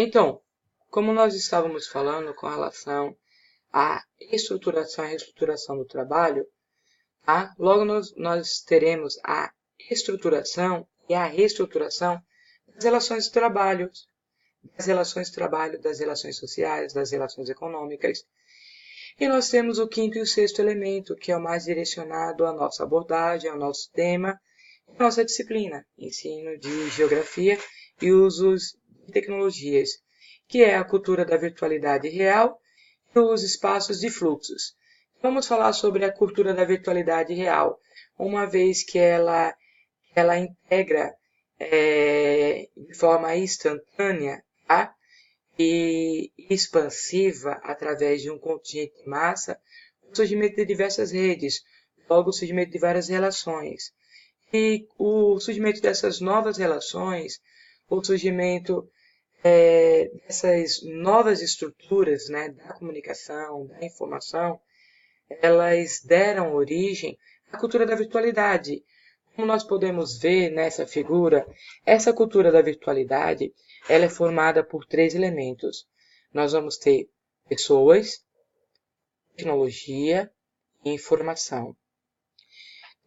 Então, como nós estávamos falando com relação à estruturação e reestruturação do trabalho, tá? Logo nós teremos a estruturação e a reestruturação das relações de trabalho, das relações sociais, das relações econômicas. E nós temos o quinto e o sexto elemento, que é o mais direcionado à nossa abordagem, ao nosso tema, à nossa disciplina, ensino de geografia e usos de tecnologias, que é a cultura da virtualidade real e os espaços de fluxos. Vamos falar sobre a cultura da virtualidade real, uma vez que ela integra de forma instantânea, tá? E expansiva através de um contingente de massa, o surgimento de diversas redes, logo o surgimento de várias relações. E o surgimento dessas novas relações, o surgimento dessas novas estruturas, né, da comunicação, da informação, elas deram origem à cultura da virtualidade. Como nós podemos ver nessa figura, essa cultura da virtualidade ela é formada por três elementos. Nós vamos ter pessoas, tecnologia e informação.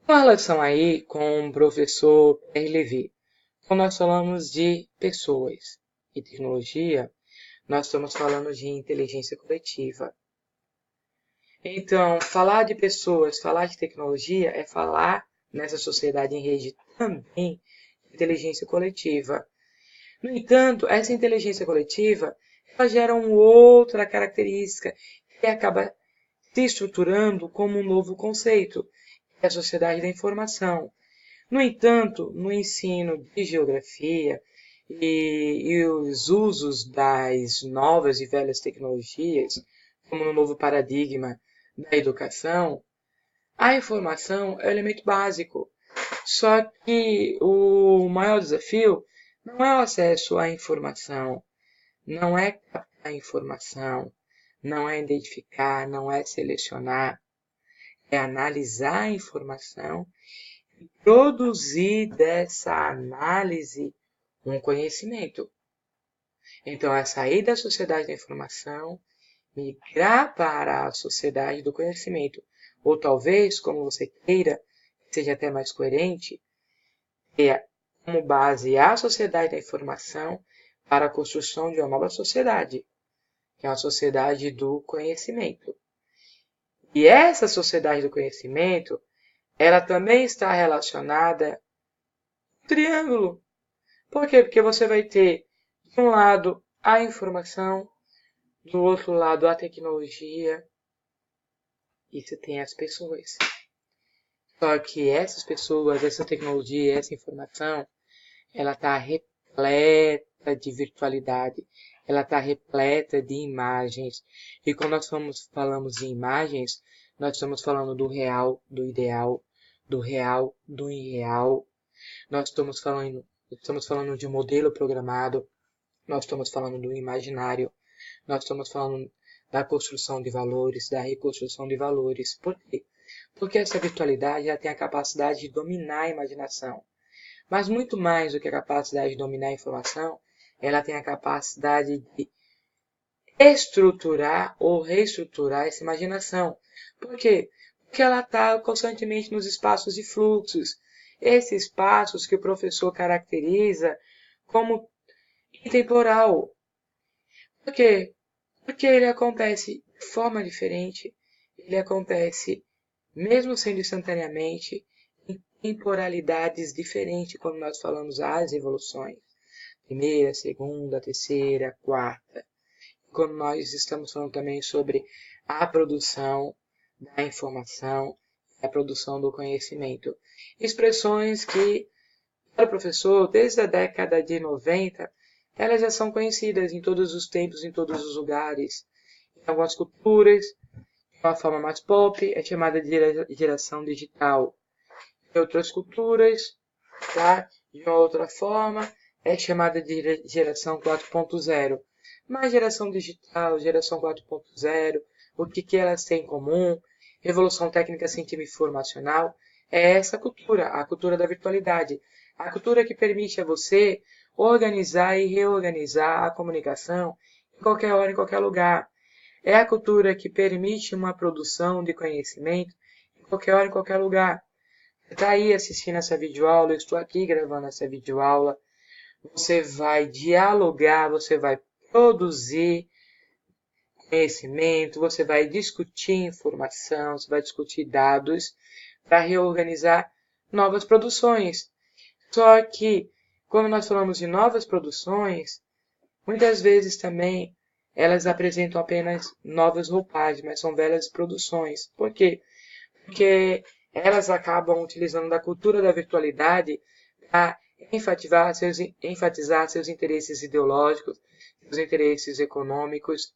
Com relação aí com o professor Pierre Levy, quando nós falamos de pessoas e tecnologia, nós estamos falando de inteligência coletiva. Então, falar de pessoas, falar de tecnologia é falar nessa sociedade em rede também de inteligência coletiva. No entanto, essa inteligência coletiva ela gera uma outra característica que acaba se estruturando como um novo conceito, que é a sociedade da informação. No entanto, no ensino de geografia e os usos das novas e velhas tecnologias, como no novo paradigma da educação, a informação é o elemento básico. Só que o maior desafio não é o acesso à informação, não é captar a informação, não é identificar, não é selecionar, é analisar a informação e produzir dessa análise um conhecimento. Então, é sair da sociedade da informação, migrar para a sociedade do conhecimento. Ou talvez, como você queira, seja até mais coerente, ter como base a sociedade da informação para a construção de uma nova sociedade, que é a sociedade do conhecimento. E essa sociedade do conhecimento, ela também está relacionada com um triângulo. Por quê? Porque você vai ter, de um lado, a informação, do outro lado, a tecnologia, e você tem as pessoas. Só que essas pessoas, essa tecnologia, essa informação, ela está repleta de virtualidade, ela está repleta de imagens. E quando nós falamos de imagens, nós estamos falando do real, do ideal, do real, do irreal. Nós estamos falando de um modelo programado, nós estamos falando do imaginário, nós estamos falando da construção de valores, da reconstrução de valores. Por quê? Porque essa virtualidade já tem a capacidade de dominar a imaginação. Mas muito mais do que a capacidade de dominar a informação, ela tem a capacidade de estruturar ou reestruturar essa imaginação. Por quê? Porque ela está constantemente nos espaços de fluxos. Esses espaços que o professor caracteriza como intemporal. Por quê? Porque ele acontece de forma diferente, ele acontece mesmo sendo instantaneamente, em temporalidades diferentes quando nós falamos as evoluções. Primeira, segunda, terceira, quarta. Quando nós estamos falando também sobre a produção da informação, a produção do conhecimento. Expressões que, para o professor, desde a década de 90, elas já são conhecidas em todos os tempos, em todos os lugares. Em algumas culturas, de uma forma mais pop, é chamada de geração digital. Em outras culturas, tá? De uma outra forma, é chamada de geração 4.0. Mas geração digital, geração 4.0, o que elas têm em comum? Revolução técnica científica e informacional é essa cultura, a cultura da virtualidade. A cultura que permite a você organizar e reorganizar a comunicação em qualquer hora, em qualquer lugar. É a cultura que permite uma produção de conhecimento em qualquer hora, em qualquer lugar. Você está aí assistindo essa videoaula, eu estou aqui gravando essa videoaula. Você vai dialogar, você vai produzir conhecimento, você vai discutir informação, você vai discutir dados para reorganizar novas produções. Só que, quando nós falamos de novas produções, muitas vezes também elas apresentam apenas novas roupagens, mas são velhas produções. Por quê? Porque elas acabam utilizando da cultura da virtualidade para enfatizar seus interesses ideológicos, seus interesses econômicos,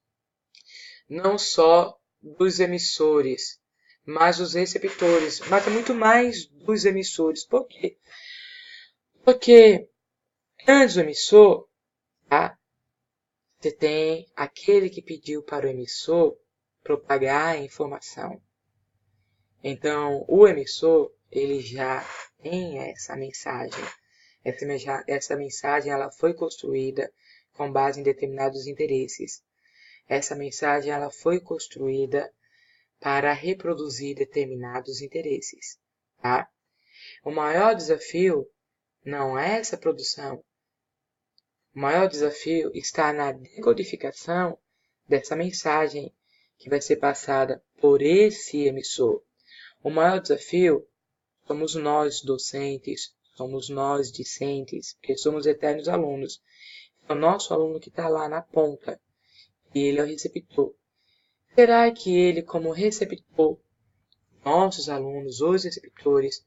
não só dos emissores, mas dos receptores, mas muito mais dos emissores. Por quê? Porque antes do emissor, tá? Você tem aquele que pediu para o emissor propagar a informação. Então, o emissor, ele já tem essa mensagem. Essa mensagem ela foi construída com base em determinados interesses. Essa mensagem ela foi construída para reproduzir determinados interesses. Tá? O maior desafio não é essa produção. O maior desafio está na decodificação dessa mensagem que vai ser passada por esse emissor. O maior desafio somos nós, docentes, somos nós, discentes, porque somos eternos alunos. É o nosso aluno que está lá na ponta, e ele é o receptor. Será que ele, como receptor, nossos alunos, os receptores,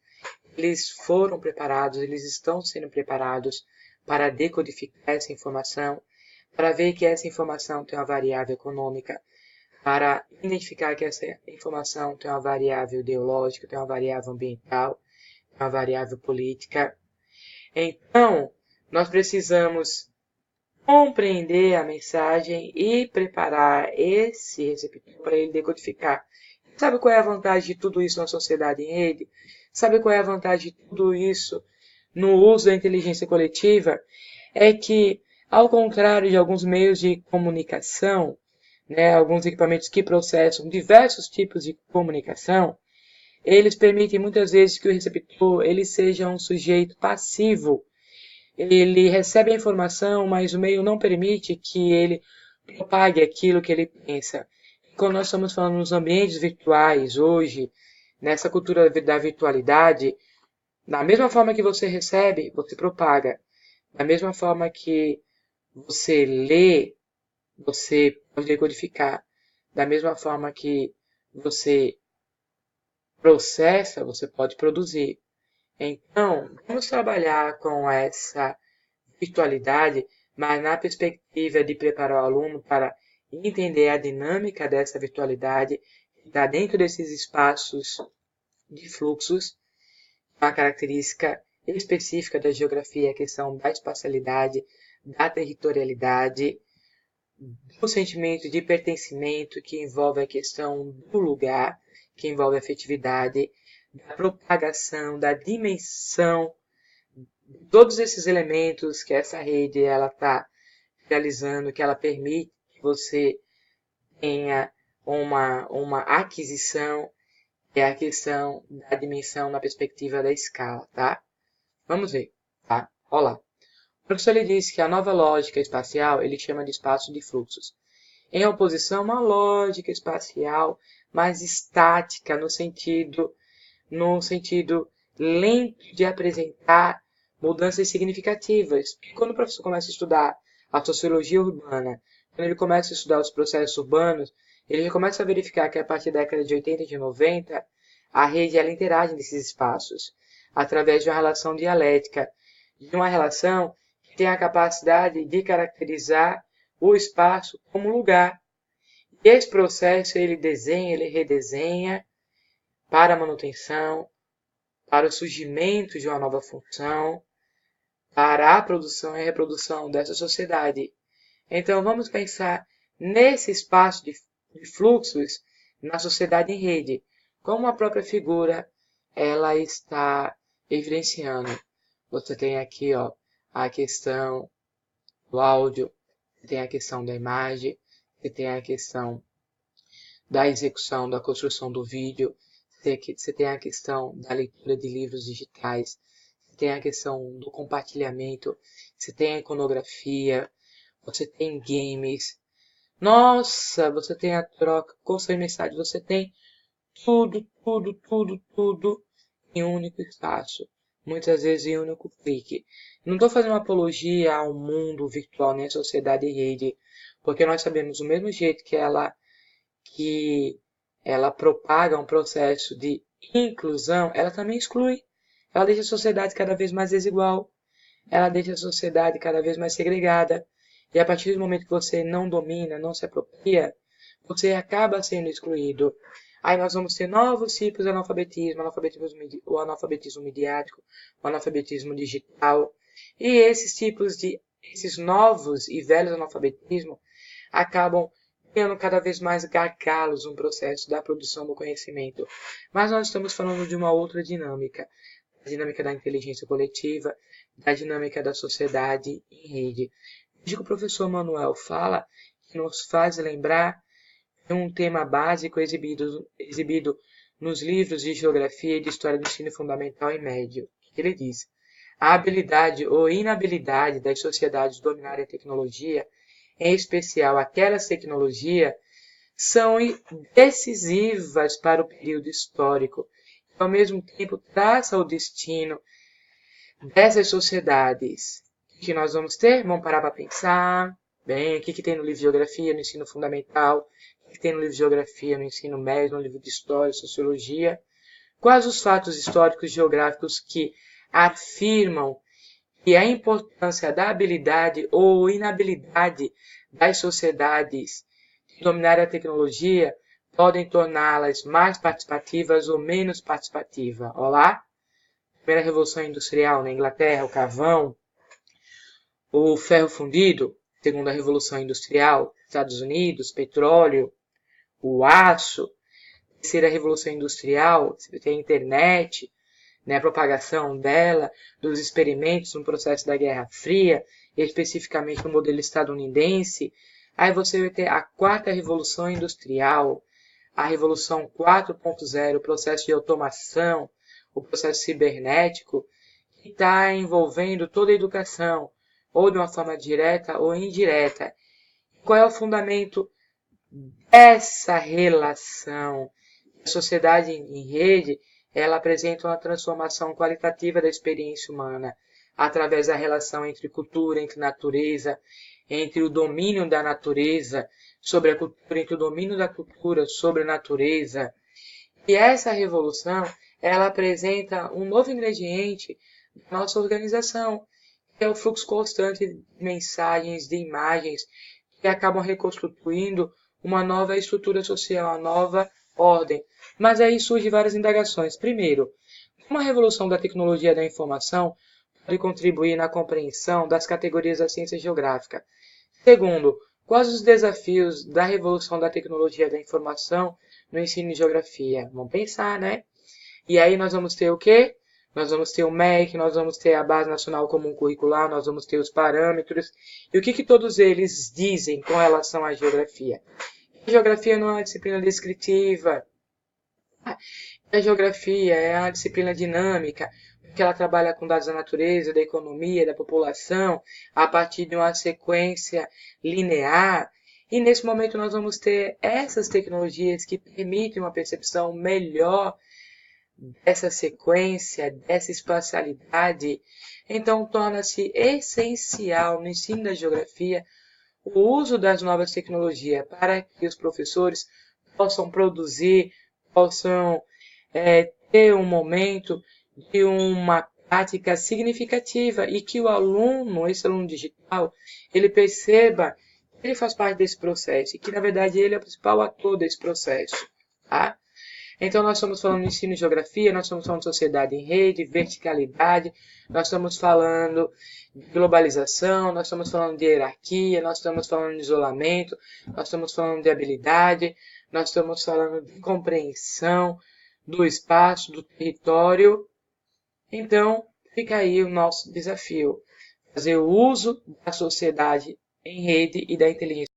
eles foram preparados, eles estão sendo preparados para decodificar essa informação, para ver que essa informação tem uma variável econômica, para identificar que essa informação tem uma variável ideológica, tem uma variável ambiental, tem uma variável política. Então, nós precisamos compreender a mensagem e preparar esse receptor para ele decodificar. Sabe qual é a vantagem de tudo isso na sociedade em rede? Sabe qual é a vantagem de tudo isso no uso da inteligência coletiva? É que, ao contrário de alguns meios de comunicação, alguns equipamentos que processam diversos tipos de comunicação, eles permitem muitas vezes que o receptor ele seja um sujeito passivo. Ele recebe a informação, mas o meio não permite que ele propague aquilo que ele pensa. Quando nós estamos falando nos ambientes virtuais hoje, nessa cultura da virtualidade, da mesma forma que você recebe, você propaga. Da mesma forma que você lê, você pode decodificar. Da mesma forma que você processa, você pode produzir. Então, vamos trabalhar com essa virtualidade, mas na perspectiva de preparar o aluno para entender a dinâmica dessa virtualidade, que está dentro desses espaços de fluxos, uma característica específica da geografia, a questão da espacialidade, da territorialidade, do sentimento de pertencimento, que envolve a questão do lugar, que envolve a afetividade, da propagação, da dimensão, todos esses elementos que essa rede ela está realizando, que ela permite que você tenha uma aquisição, é a questão da dimensão na perspectiva da escala, tá? Vamos ver, tá? Olá. O professor ele disse que a nova lógica espacial ele chama de espaço de fluxos, em oposição a uma lógica espacial mais estática no sentido lento de apresentar mudanças significativas. Porque quando o professor começa a estudar a sociologia urbana, quando ele começa a estudar os processos urbanos, ele já começa a verificar que a partir da década de 80 e de 90, a rede ela interage nesses espaços, através de uma relação dialética, de uma relação que tem a capacidade de caracterizar o espaço como lugar. E esse processo ele desenha, ele redesenha para a manutenção, para o surgimento de uma nova função, para a produção e a reprodução dessa sociedade. Então, vamos pensar nesse espaço de fluxos na sociedade em rede, como a própria figura ela está evidenciando. Você tem aqui a questão do áudio, você tem a questão da imagem, você tem a questão da execução, da construção do vídeo, você tem a questão da leitura de livros digitais, você tem a questão do compartilhamento, você tem a iconografia, você tem games. Nossa, você tem a troca, construir mensagem, você tem tudo em um único espaço. Muitas vezes em um único clique. Não estou fazendo uma apologia ao mundo virtual, nem à sociedade em rede, porque nós sabemos do mesmo jeito que ela propaga um processo de inclusão, ela também exclui. Ela deixa a sociedade cada vez mais desigual. Ela deixa a sociedade cada vez mais segregada. E a partir do momento que você não domina, não se apropria, você acaba sendo excluído. Aí nós vamos ter novos tipos de analfabetismo, o analfabetismo midiático, o analfabetismo digital. E esses novos e velhos analfabetismo acabam criando cada vez mais gargalos no processo da produção do conhecimento. Mas nós estamos falando de uma outra dinâmica, a dinâmica da inteligência coletiva, da dinâmica da sociedade em rede. O que o professor Manuel fala, que nos faz lembrar de um tema básico exibido nos livros de geografia e de história do ensino fundamental e médio. Ele diz: a habilidade ou inabilidade das sociedades dominarem a tecnologia, em especial aquelas tecnologias, são decisivas para o período histórico e, ao mesmo tempo, traça o destino dessas sociedades. O que nós vamos ter? Vamos parar para pensar. Bem, o que tem no livro de geografia, no ensino fundamental? O que tem no livro de geografia, no ensino médio, no livro de história, sociologia? Quais os fatos históricos e geográficos que afirmam que a importância da habilidade ou inabilidade das sociedades de dominar a tecnologia podem torná-las mais participativas ou menos participativas? Olá? Primeira Revolução Industrial na Inglaterra, o carvão, o ferro fundido, segunda Revolução Industrial, Estados Unidos, petróleo, o aço, terceira Revolução Industrial, você tem a internet, né, a propagação dela, dos experimentos no processo da Guerra Fria, especificamente no modelo estadunidense. Aí você vai ter a quarta Revolução Industrial, a Revolução 4.0, o processo de automação, o processo cibernético, que está envolvendo toda a educação, ou de uma forma direta ou indireta. Qual é o fundamento dessa relação? A sociedade em rede, ela apresenta uma transformação qualitativa da experiência humana, através da relação entre cultura, entre natureza, entre o domínio da natureza sobre a cultura, entre o domínio da cultura sobre a natureza. E essa revolução, ela apresenta um novo ingrediente da nossa organização, que é o fluxo constante de mensagens, de imagens, que acabam reconstituindo uma nova estrutura social, uma nova ordem. Mas aí surgem várias indagações. Primeiro, como a revolução da tecnologia da informação pode contribuir na compreensão das categorias da ciência geográfica? Segundo, quais os desafios da revolução da tecnologia da informação no ensino de geografia? Vamos pensar, né? E aí nós vamos ter o quê? Nós vamos ter o MEC, nós vamos ter a Base Nacional Comum Curricular, nós vamos ter os parâmetros. E o que todos eles dizem com relação à geografia? A geografia não é uma disciplina descritiva. A geografia é uma disciplina dinâmica, porque ela trabalha com dados da natureza, da economia, da população, a partir de uma sequência linear. E nesse momento nós vamos ter essas tecnologias que permitem uma percepção melhor dessa sequência, dessa espacialidade. Então torna-se essencial no ensino da geografia o uso das novas tecnologias para que os professores possam produzir, possam ter um momento de uma prática significativa e que o aluno, esse aluno digital, ele perceba que ele faz parte desse processo e que, na verdade, ele é o principal ator desse processo. Tá? Então, nós estamos falando de ensino de geografia, nós estamos falando de sociedade em rede, verticalidade, nós estamos falando de globalização, nós estamos falando de hierarquia, nós estamos falando de isolamento, nós estamos falando de habilidade, nós estamos falando de compreensão do espaço, do território. Então, fica aí o nosso desafio. fazer uso da sociedade em rede e da inteligência